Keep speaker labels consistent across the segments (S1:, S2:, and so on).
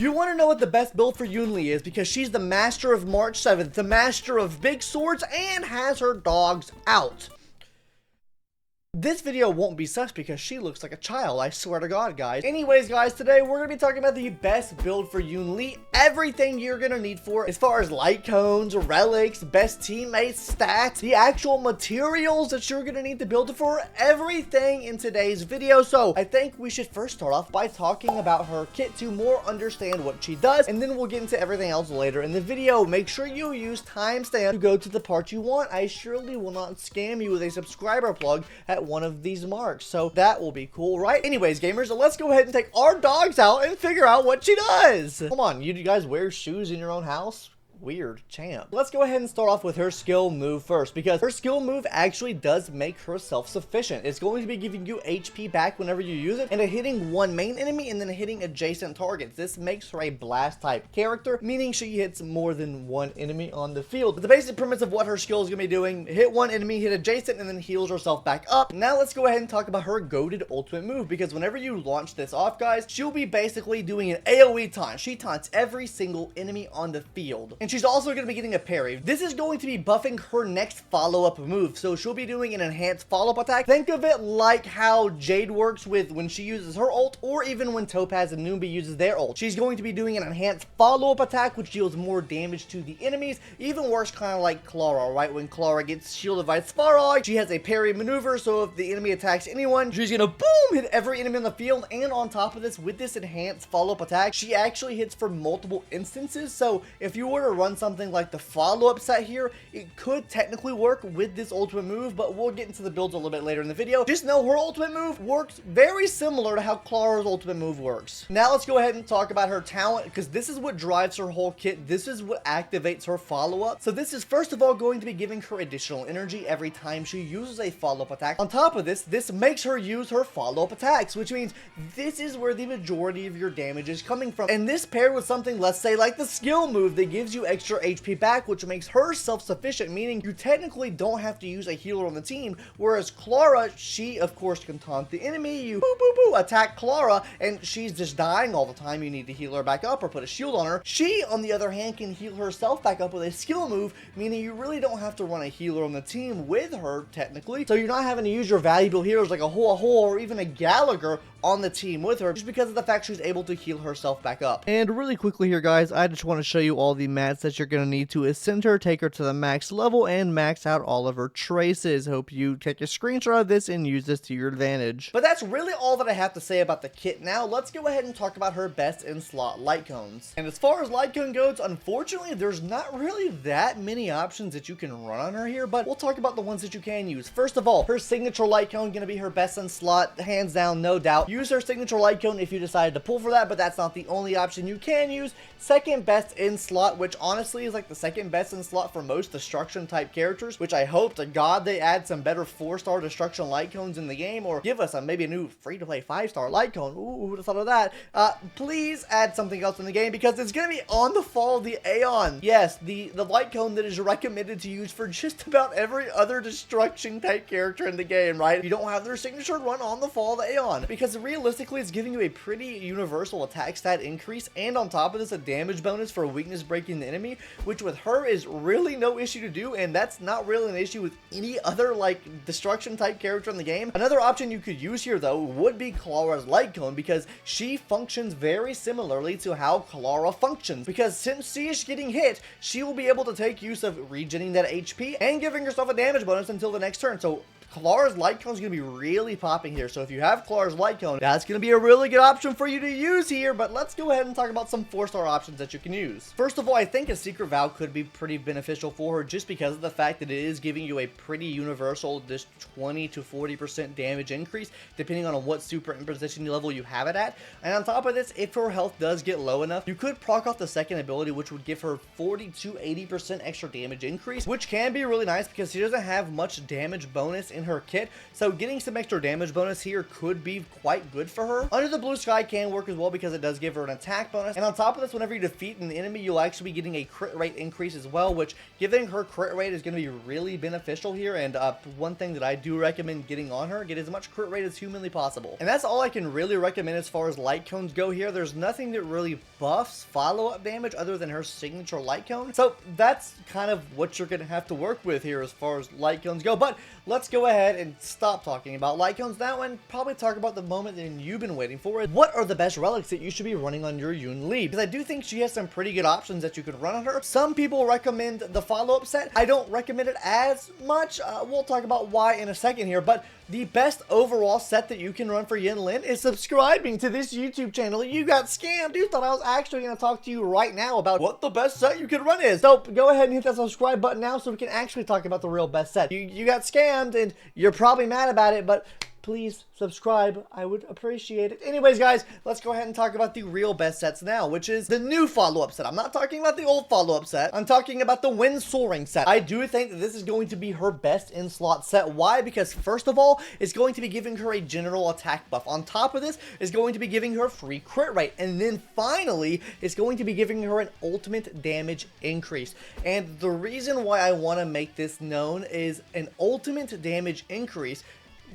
S1: You want to know what the best build for Yunli is because she's the master of March 7th, the master of big swords, and has her dogs out. This video won't be sus because she looks like a child, I swear to God, guys. Anyways, guys, today we're going to be talking about the best build for Yunli. Everything you're going to need for it, as far as light cones, relics, best teammates, stats, the actual materials that you're going to need to build it for, everything in today's video. So I think we should first start off by talking about her kit to more understand what she does, and then we'll get into everything else later in the video. Make sure you use timestamp to go to the part you want. I surely will not scam you with a subscriber plug at one of these marks, so that will be cool, right? Anyways, gamers, let's go ahead and take our dogs out and figure out what she does. Come on, you guys wear shoes in your own house? Weird, champ. Let's go ahead and start off with her skill move first, because her skill move actually does make her self-sufficient. It's going to be giving you HP back whenever you use it, and hitting one main enemy and then hitting adjacent targets. This makes her a blast type character, meaning she hits more than one enemy on the field. But the basic premise of what her skill is going to be doing: hit one enemy, hit adjacent, and then heals herself back up. Now let's go ahead and talk about her goated ultimate move, because whenever you launch this off, guys, she'll be basically doing an AoE taunt. She taunts every single enemy on the field. And she's also going to be getting a parry. This is going to be buffing her next follow-up move, so she'll be doing an enhanced follow-up attack. Think of it like how Jade works with when she uses her ult, or even when Topaz and Noombi uses their ult. She's going to be doing an enhanced follow-up attack, which deals more damage to the enemies. Even worse, kind of like Clara, right? When Clara gets shielded by Svarog, she has a parry maneuver, so if the enemy attacks anyone, she's gonna boom, hit every enemy on the field. And on top of this, with this enhanced follow-up attack, she actually hits for multiple instances. So if you were to run something like the follow-up set here, it could technically work with this ultimate move, but we'll get into the builds a little bit later in the video. Just know her ultimate move works very similar to how Clara's ultimate move works. Now let's go ahead and talk about her talent, because this is what drives her whole kit. This is what activates her follow-up. So this is first of all going to be giving her additional energy every time she uses a follow-up attack. On top of this, this makes her use her follow-up attacks, which means this is where the majority of your damage is coming from. And this paired with something, let's say like the skill move, that gives you extra HP back, which makes her self-sufficient, meaning you technically don't have to use a healer on the team. Whereas Clara, she of course can taunt the enemy, you attack Clara, and she's just dying all the time. You need to heal her back up or put a shield on her. She, on the other hand, can heal herself back up with a skill move, meaning you really don't have to run a healer on the team with her, technically. So you're not having to use your valuable healers like a Hoa or even a Gallagher on the team with her, just because of the fact she's able to heal herself back up. And really quickly here, guys, I just want to show you all the mats that you're going to need to ascend her, take her to the max level, and max out all of her traces. Hope you take a screenshot of this and use this to your advantage. But that's really all that I have to say about the kit. Now let's go ahead and talk about her best in slot light cones. And as far as light cone goes, unfortunately there's not really that many options that you can run on her here, but we'll talk about the ones that you can use. First of all, her signature light cone going to be her best in slot, hands down, no doubt. Use her signature light cone if you decided to pull for that, but that's not the only option you can use. Second best in slot, which honestly is like the second best in slot for most destruction type characters, which I hope to God they add some better 4-star destruction light cones in the game, or give us maybe a new free-to-play 5-star light cone. Ooh, who would have thought of that? Please add something else in the game, because it's going to be on the fall of the Aeon. Yes, the light cone that is recommended to use for just about every other destruction type character in the game, right? If you don't have their signature, run on the fall of the Aeon, because realistically it's giving you a pretty universal attack stat increase, and on top of this a damage bonus for weakness breaking the enemy, which with her is really no issue to do, and that's not really an issue with any other like destruction type character in the game. Another option you could use here though would be Clara's light cone, because she functions very similarly to how Clara functions, because since she is getting hit, she will be able to take use of regenerating that HP and giving herself a damage bonus until the next turn. So Clara's light cone is going to be really popping here. So if you have Clara's light cone, that's going to be a really good option for you to use here. But let's go ahead and talk about some 4-star options that you can use. First of all, I think a secret vow could be pretty beneficial for her, just because of the fact that it is giving you a pretty universal, this 20 to 40% damage increase, depending on what super imposition level you have it at. And on top of this, if her health does get low enough, you could proc off the second ability, which would give her 40 to 80% extra damage increase, which can be really nice because she doesn't have much damage bonus in her kit, so getting some extra damage bonus here could be quite good for her. Under the Blue Sky can work as well because it does give her an attack bonus, and on top of this, whenever you defeat an enemy, you'll actually be getting a crit rate increase as well, which giving her crit rate is going to be really beneficial here. And one thing that I do recommend getting on her, get as much crit rate as humanly possible. And that's all I can really recommend as far as light cones go here. There's nothing that really buffs follow-up damage other than her signature light cone, so that's kind of what you're going to have to work with here as far as light cones go. But let's go ahead and stop talking about light cones now and probably talk about the moment that you've been waiting for. What are the best relics that you should be running on your Yunli? Because I do think she has some pretty good options that you could run on her. Some people recommend the follow-up set. I don't recommend it as much. We'll talk about why in a second here, but the best overall set that you can run for Yunli is subscribing to this YouTube channel. You got scammed. You thought I was actually going to talk to you right now about what the best set you can run is. So go ahead and hit that subscribe button now so we can actually talk about the real best set. You got scammed and you're probably mad about it, but please subscribe. I would appreciate it. Anyways, guys, let's go ahead and talk about the real best sets now, which is the new follow-up set. I'm not talking about the old follow-up set. I'm talking about the Wind Soaring set. I do think that this is going to be her best in-slot set. Why? Because first of all, it's going to be giving her a general attack buff. On top of this, it's going to be giving her free crit rate. And then finally, it's going to be giving her an ultimate damage increase. And the reason why I want to make this known is an ultimate damage increase.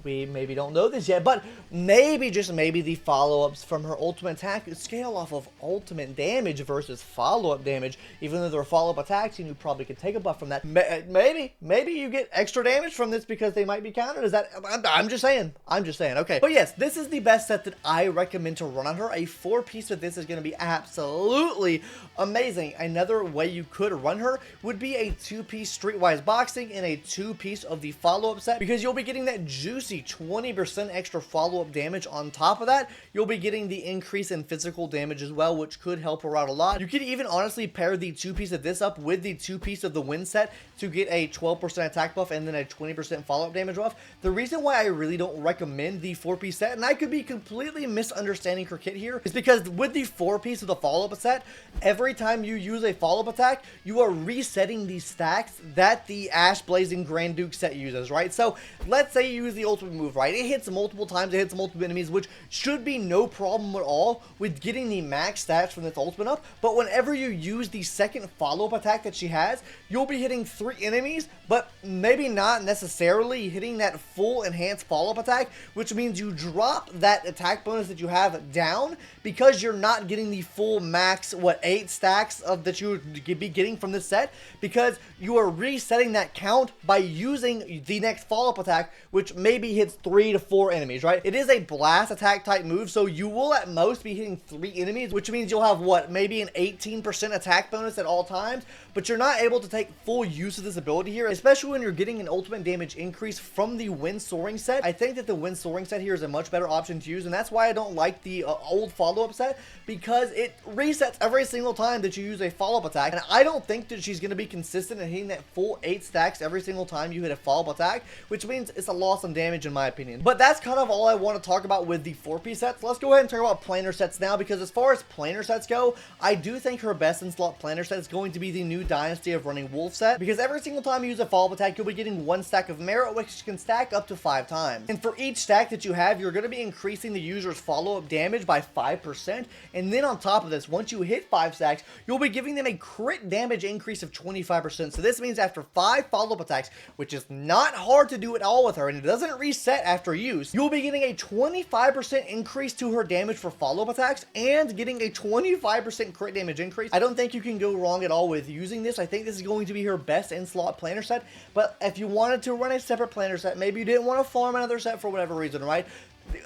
S1: We maybe don't know this yet, but maybe, just maybe, the follow-ups from her ultimate attack scale off of ultimate damage versus follow-up damage. Even though they're follow-up attacks, and you probably could take a buff from that. Maybe you get extra damage from this because they might be countered. Is that? I'm just saying. Okay. But yes, this is the best set that I recommend to run on her. A 4-piece of this is going to be absolutely amazing. Another way you could run her would be a 2-piece Streetwise Boxing and a 2-piece of the follow-up set, because you'll be getting that juicy 20% extra follow-up damage. On top of that, you'll be getting the increase in physical damage as well, which could help her out a lot. You could even honestly pair the 2-piece of this up with the 2-piece of the Wind set to get a 12% attack buff and then a 20% follow-up damage buff. The reason why I really don't recommend the 4-piece set, and I could be completely misunderstanding her kit here, is because with the 4-piece of the follow-up set, every time you use a follow-up attack, you are resetting the stacks that the Ash Blazing Grand Duke set uses, right? So let's say you use the ultimate move, right? It hits multiple times, it hits multiple enemies, which should be no problem at all with getting the max stats from this ultimate up. But whenever you use the second follow-up attack that she has, you'll be hitting 3 enemies, but maybe not necessarily hitting that full enhanced follow-up attack, which means you drop that attack bonus that you have down because you're not getting the full max, 8 stacks of that you would be getting from this set, because you are resetting that count by using the next follow-up attack, which maybe hits 3 to 4 enemies, right? It is a blast attack type move, so you will at most be hitting 3 enemies, which means you'll have maybe an 18% attack bonus at all times, but you're not able to take full use of this ability here, especially when you're getting an ultimate damage increase from the Wind Soaring set. I think that the Wind Soaring set here is a much better option to use, and that's why I don't like the old follow-up set, because it resets every single time that you use a follow-up attack, and I don't think that she's going to be consistent in hitting that full 8 stacks every single time you hit a follow-up attack, which means it's a loss on damage in my opinion. But that's kind of all I want to talk about with the 4-piece sets. Let's go ahead and talk about planar sets now, because as far as planar sets go, I do think her best in slot planar set is going to be the new Dynasty of Running Wolf set, because every single time you use a follow-up attack, you'll be getting 1 stack of merit, which can stack up to 5 times. And for each stack that you have, you're going to be increasing the user's follow-up damage by 5%, and then on top of this, once you hit 5 stacks, you'll be giving them a crit damage increase of 25%. So this means after 5 follow-up attacks, which is not hard to do at all with her, and it doesn't reset after use, you'll be getting a 25% increase to her damage for follow-up attacks and getting a 25% crit damage increase. I don't think you can go wrong at all with using this. I think this is going to be her best in-slot planar set, but if you wanted to run a separate planar set, maybe you didn't want to farm another set for whatever reason, right?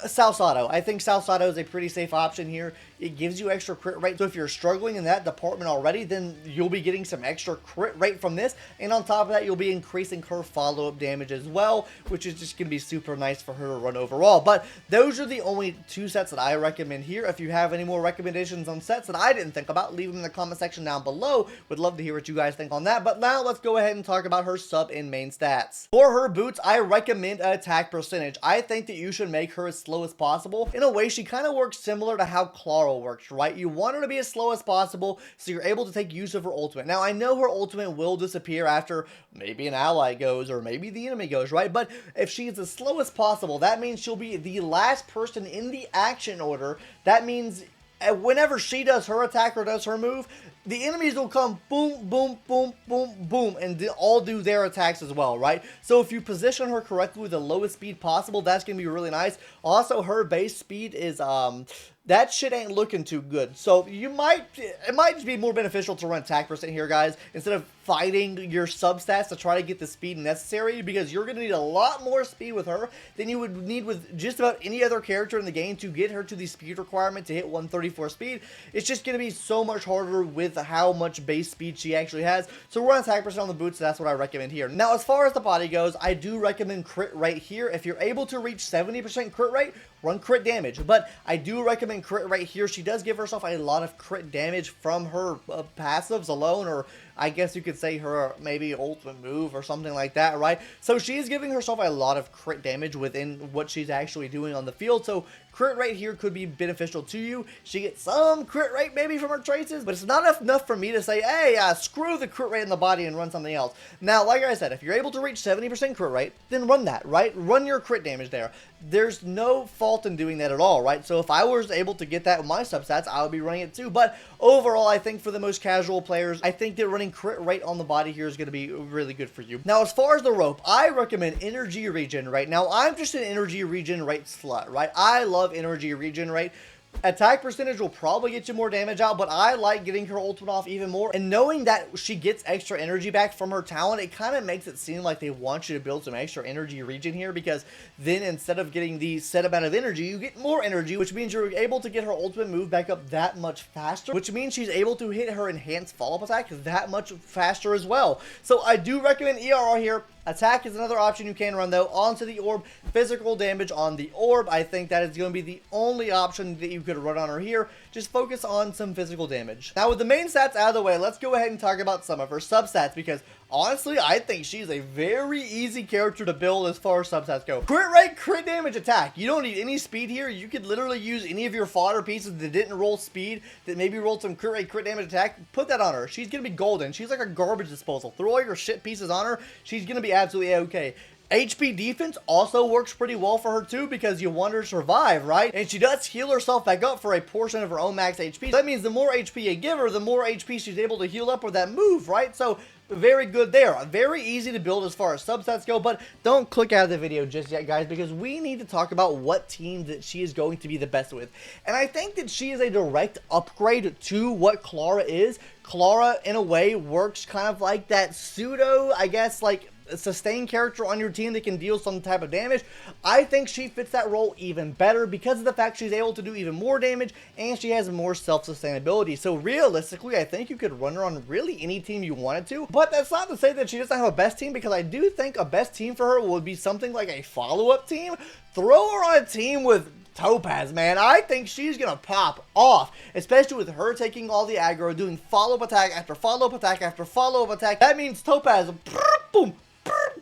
S1: South Auto. I think South Auto is a pretty safe option here. It gives you extra crit rate, so if you're struggling in that department already, then you'll be getting some extra crit rate from this, and on top of that, you'll be increasing her follow-up damage as well, which is just going to be super nice for her to run overall. But those are the only 2 sets that I recommend here. If you have any more recommendations on sets that I didn't think about, leave them in the comment section down below. Would love to hear what you guys think on that. But now let's go ahead and talk about her sub and main stats. For her boots, I recommend attack percentage. I think that you should make her as slow as possible. In a way, she kind of works similar to how Clara works, right? You want her to be as slow as possible so you're able to take use of her ultimate. Now, I know her ultimate will disappear after maybe an ally goes or maybe the enemy goes, right? But if she's as slow as possible, that means she'll be the last person in the action order. That means whenever she does her attack or does her move, the enemies will come boom, boom, boom, boom, boom, and all do their attacks as well, right? So if you position her correctly with the lowest speed possible, that's going to be really nice. Also, her base speed is, that shit ain't looking too good. So it might be more beneficial to run attack percent here, guys, instead of fighting your substats to try to get the speed necessary, because you're going to need a lot more speed with her than you would need with just about any other character in the game to get her to the speed requirement to hit 134 speed. It's just going to be so much harder with how much base speed she actually has. So run attack percent on the boots, so that's what I recommend here. Now, as far as the body goes, I do recommend crit rate here. If you're able to reach 70% crit rate, run crit damage, but I do recommend crit right here. She does give herself a lot of crit damage from her passives alone, or I guess you could say her maybe ultimate move or something like that, right? So she's giving herself a lot of crit damage within what she's actually doing on the field, so crit rate here could be beneficial to you. She gets some crit rate maybe from her traces, but it's not enough for me to say, hey, screw the crit rate in the body and run something else. Now, like I said, if you're able to reach 70% crit rate, then run that, right? Run your crit damage there. There's no fault in doing that at all, right? So if I was able to get that with my substats, I would be running it too. But overall, I think for the most casual players, I think that running crit rate on the body here is going to be really good for you. Now, as far as the rope, I recommend energy regen right now. I'm just an energy regen rate slut, right? I love energy regen rate. Attack percentage will probably get you more damage out, but I like getting her ultimate off even more. And knowing that she gets extra energy back from her talent, it kind of makes it seem like they want you to build some extra energy regen here, because then instead of getting the set amount of energy, you get more energy, which means you're able to get her ultimate move back up that much faster, which means she's able to hit her enhanced follow-up attack that much faster as well. So I do recommend ERR here. Attack is another option you can run, though. Onto the orb, physical damage on the orb. I think that is going to be the only option that you could run on her here. Just focus on some physical damage. Now, with the main stats out of the way, let's go ahead and talk about some of her substats, because honestly, I think she's a very easy character to build as far as substats go. Crit rate, crit damage, attack. You don't need any speed here. You could literally use any of your fodder pieces that didn't roll speed, that maybe rolled some crit rate, crit damage, attack. Put that on her. She's going to be golden. She's like a garbage disposal. Throw all your shit pieces on her. She's going to be absolutely okay. HP defense also works pretty well for her too, because you want her to survive, right? And she does heal herself back up for a portion of her own max HP. That means the more HP you give her, the more HP she's able to heal up with that move, right? So very good there. Very easy to build as far as substats go, but don't click out of the video just yet, guys, because we need to talk about what team that she is going to be the best with. And I think that she is a direct upgrade to what Clara is. Clara, in a way, works kind of like that pseudo, I guess, like sustained character on your team that can deal some type of damage. I think she fits that role even better because of the fact she's able to do even more damage and she has more self-sustainability. So realistically, I think you could run her on really any team you wanted to, but that's not to say that she doesn't have a best team, because I do think a best team for her would be something like a follow-up team. Throw her on a team with Topaz, man. I think she's gonna pop off, especially with her taking all the aggro, doing follow-up attack after follow-up attack after follow-up attack. That means Topaz, boom,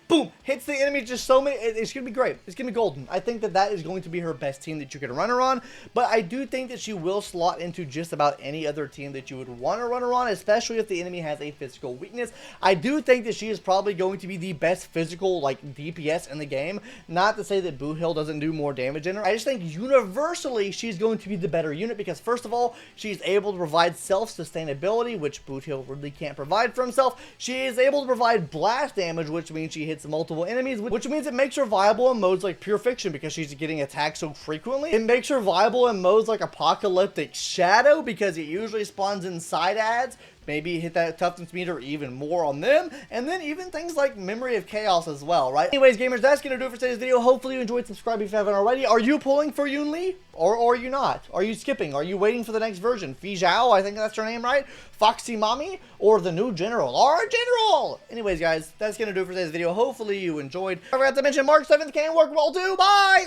S1: boom, hits the enemy just so many. It's gonna be great. It's gonna be golden. I think that that is going to be her best team that you could run her on, but I do think that she will slot into just about any other team that you would want to run her on, especially if the enemy has a physical weakness. I do think that she is probably going to be the best physical, like, DPS in the game. Not to say that Boot Hill doesn't do more damage in her. I just think universally she's going to be the better unit, because first of all, she's able to provide self-sustainability, which Boot Hill really can't provide for himself. She is able to provide blast damage, which means she hits multiple enemies, which means it makes her viable in modes like Pure Fiction, because she's getting attacked so frequently. It makes her viable in modes like Apocalyptic Shadow, because it usually spawns in side ads. Maybe hit that toughness meter even more on them, and then even things like Memory of Chaos as well, right? Anyways, gamers, that's gonna do it for today's video. Hopefully you enjoyed. Subscribe if you haven't already. Are you pulling for Yunli, or are you not? Are you skipping? Are you waiting for the next version? Fizhao, I think that's her name, right? Foxy Mommy, or the new General? Our General! Anyways, guys, that's gonna do it for today's video. Hopefully you enjoyed. I forgot to mention March 7th can work well too. Bye!